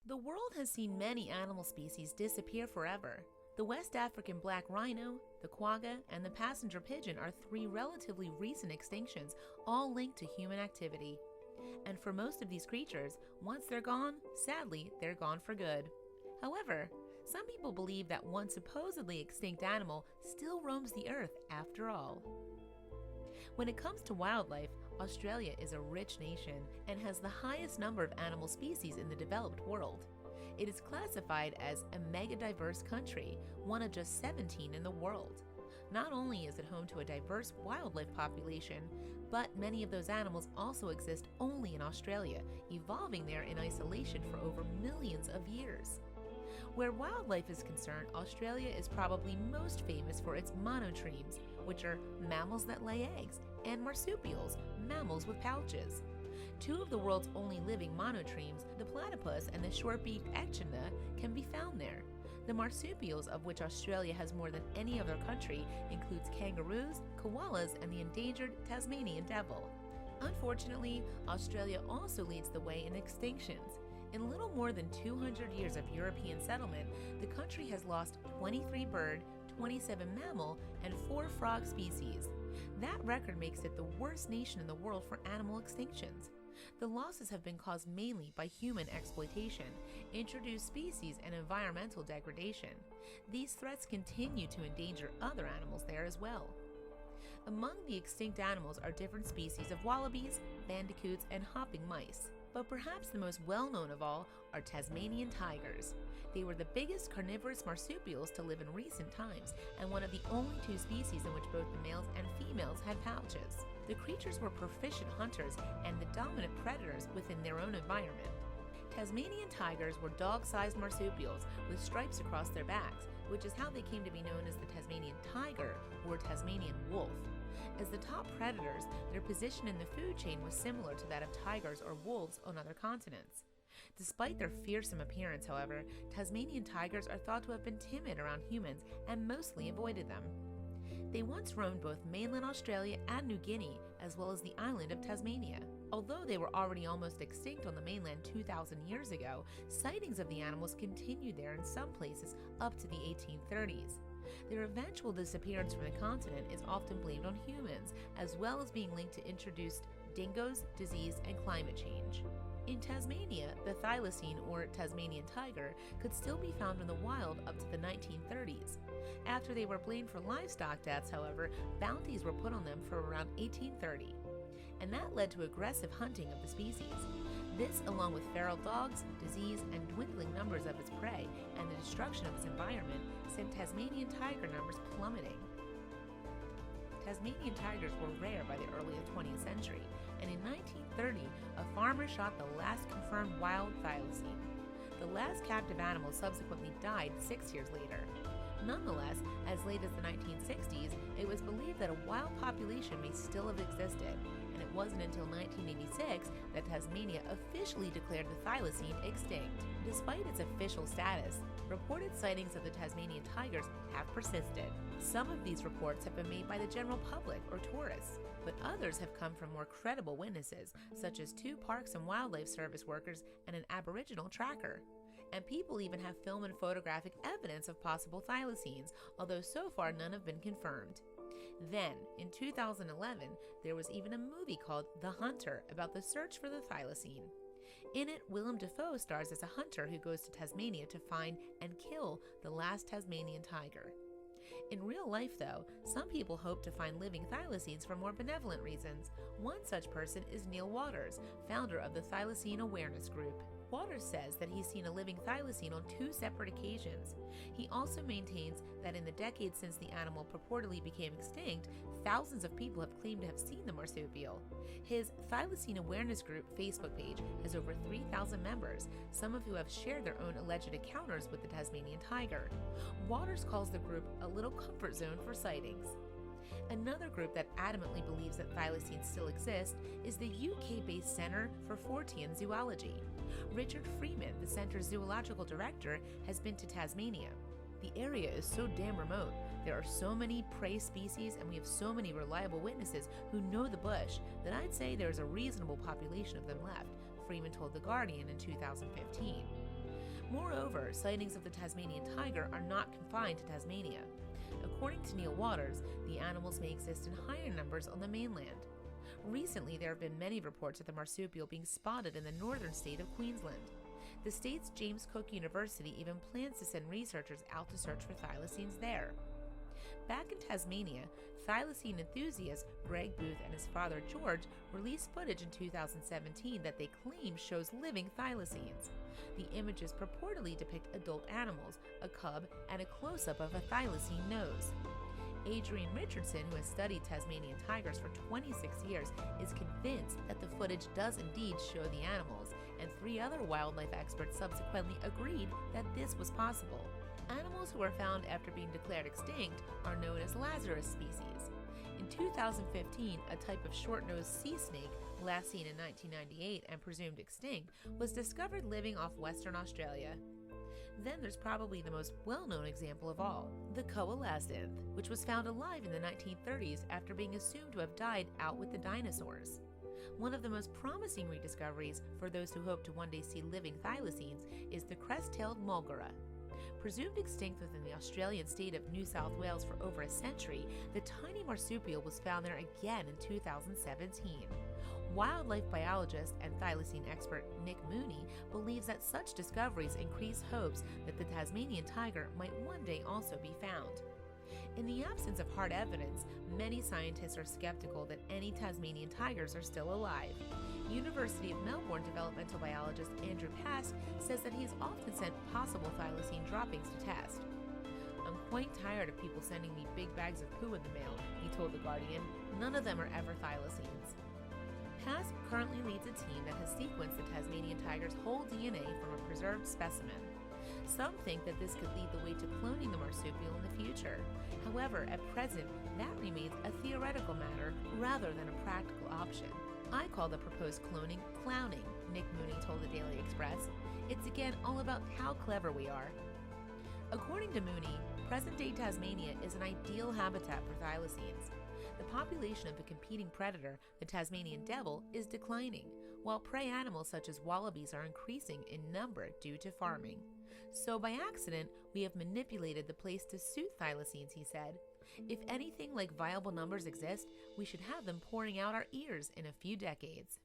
The world has seen many animal species disappear forever. The West African black rhino, the quagga, and the passenger pigeon are three relatively recent extinctions, all linked to human activity. And for most of these creatures, once they're gone, sadly, they're gone for good. However, some people believe that one supposedly extinct animal still roams the earth after all. When it comes to wildlife, Australia is a rich nation and has the highest number of animal species in the developed world. It is classified as a mega-diverse country, one of just 17 in the world. Not only is it home to a diverse wildlife population, but many of those animals also exist only in Australia, evolving there in isolation for over millions of years. Where wildlife is concerned, Australia is probably most famous for its monotremes, which are mammals that lay eggs, and marsupials, mammals with pouches. Two of the world's only living monotremes, the platypus and the short-beaked echidna, can be found there. The marsupials, of which Australia has more than any other country, includes kangaroos, koalas, and the endangered Tasmanian devil. Unfortunately, Australia also leads the way in extinctions. In little more than 200 years of European settlement, the country has lost 23 bird, 27 mammal, and 4 frog species. That record makes it the worst nation in the world for animal extinctions. The losses have been caused mainly by human exploitation, introduced species, and environmental degradation. These threats continue to endanger other animals there as well. Among the extinct animals are different species of wallabies, bandicoots, and hopping mice. But perhaps the most well-known of all are Tasmanian tigers. They were the biggest carnivorous marsupials to live in recent times, and one of the only 2 species in which both the males and females had pouches. The creatures were proficient hunters and the dominant predators within their own environment. Tasmanian tigers were dog-sized marsupials with stripes across their backs, which is how they came to be known as the Tasmanian tiger or Tasmanian wolf. As the top predators, their position in the food chain was similar to that of tigers or wolves on other continents. Despite their fearsome appearance, however, Tasmanian tigers are thought to have been timid around humans and mostly avoided them. They once roamed both mainland Australia and New Guinea, as well as the island of Tasmania. Although they were already almost extinct on the mainland 2,000 years ago, sightings of the animals continued there in some places up to the 1830s. Their eventual disappearance from the continent is often blamed on humans, as well as being linked to introduced dingoes, disease, and climate change. In Tasmania, the Thylacine or Tasmanian tiger could still be found in the wild up to the 1930s. After they were blamed for livestock deaths, however, bounties were put on them for around 1830. And that led to aggressive hunting of the species. This, along with feral dogs, disease, and dwindling numbers of its prey, and the destruction of its environment, sent Tasmanian tiger numbers plummeting. Tasmanian tigers were rare by the early 20th century, and in 1930, a farmer shot the last confirmed wild thylacine. The last captive animal subsequently died 6 years later. Nonetheless, as late as the 1960s, it was believed that a wild population may still have existed, and it wasn't until 1986 that Tasmania officially declared the thylacine extinct. Despite its official status, reported sightings of the Tasmanian tigers have persisted. Some of these reports have been made by the general public or tourists, but others have come from more credible witnesses, such as 2 Parks and Wildlife Service workers and an Aboriginal tracker. And people even have film and photographic evidence of possible thylacines, although so far none have been confirmed. Then, in 2011, there was even a movie called The Hunter about the search for the thylacine. In it, Willem Dafoe stars as a hunter who goes to Tasmania to find and kill the last Tasmanian tiger. In real life, though, some people hope to find living thylacines for more benevolent reasons. One such person is Neil Waters, founder of the Thylacine Awareness Group. Waters says that he's seen a living thylacine on 2 separate occasions. He also maintains that in the decades since the animal purportedly became extinct, thousands of people have claimed to have seen the marsupial. His Thylacine Awareness Group Facebook page has over 3,000 members, some of who have shared their own alleged encounters with the Tasmanian tiger. Waters calls the group a little comfort zone for sightings. Another group that adamantly believes that thylacines still exist is the UK-based Centre for Fortean Zoology. Richard Freeman, the centre's zoological director, has been to Tasmania. The area is so damn remote. There are so many prey species and we have so many reliable witnesses who know the bush that I'd say there is a reasonable population of them left, Freeman told The Guardian in 2015. Moreover, sightings of the Tasmanian tiger are not confined to Tasmania. According to Neil Waters, the animals may exist in higher numbers on the mainland. Recently, there have been many reports of the marsupial being spotted in the northern state of Queensland. The state's James Cook University even plans to send researchers out to search for thylacines there. Back in Tasmania, thylacine enthusiast Greg Booth and his father George released footage in 2017 that they claim shows living thylacines. The images purportedly depict adult animals, a cub, and a close-up of a thylacine nose. Adrian Richardson, who has studied Tasmanian tigers for 26 years, is convinced that the footage does indeed show the animals, and 3 other wildlife experts subsequently agreed that this was possible. Animals who are found after being declared extinct are known as Lazarus species. In 2015, a type of short-nosed sea snake, last seen in 1998 and presumed extinct, was discovered living off Western Australia. Then there's probably the most well-known example of all, the coelacanth, which was found alive in the 1930s after being assumed to have died out with the dinosaurs. One of the most promising rediscoveries for those who hope to one day see living thylacines is the crest-tailed mulgara. Presumed extinct within the Australian state of New South Wales for over a century, the tiny marsupial was found there again in 2017. Wildlife biologist and thylacine expert Nick Mooney believes that such discoveries increase hopes that the Tasmanian tiger might one day also be found. In the absence of hard evidence, many scientists are skeptical that any Tasmanian tigers are still alive. University of Melbourne developmental biologist Andrew Pask says that he has often sent possible thylacine droppings to test. "I'm quite tired of people sending me big bags of poo in the mail," he told The Guardian. "None of them are ever thylacines." Pask currently leads a team that has sequenced the Tasmanian tiger's whole DNA from a preserved specimen. Some think that this could lead the way to cloning the marsupial in the future. However, at present, that remains a theoretical matter rather than a practical option. "I call the proposed cloning clowning," Nick Mooney told the Daily Express. "It's again all about how clever we are." According to Mooney, present-day Tasmania is an ideal habitat for thylacines. The population of the competing predator, the Tasmanian devil, is declining, while prey animals such as wallabies are increasing in number due to farming. "So by accident, we have manipulated the place to suit thylacines," he said. "If anything like viable numbers exist, we should have them pouring out our ears in a few decades."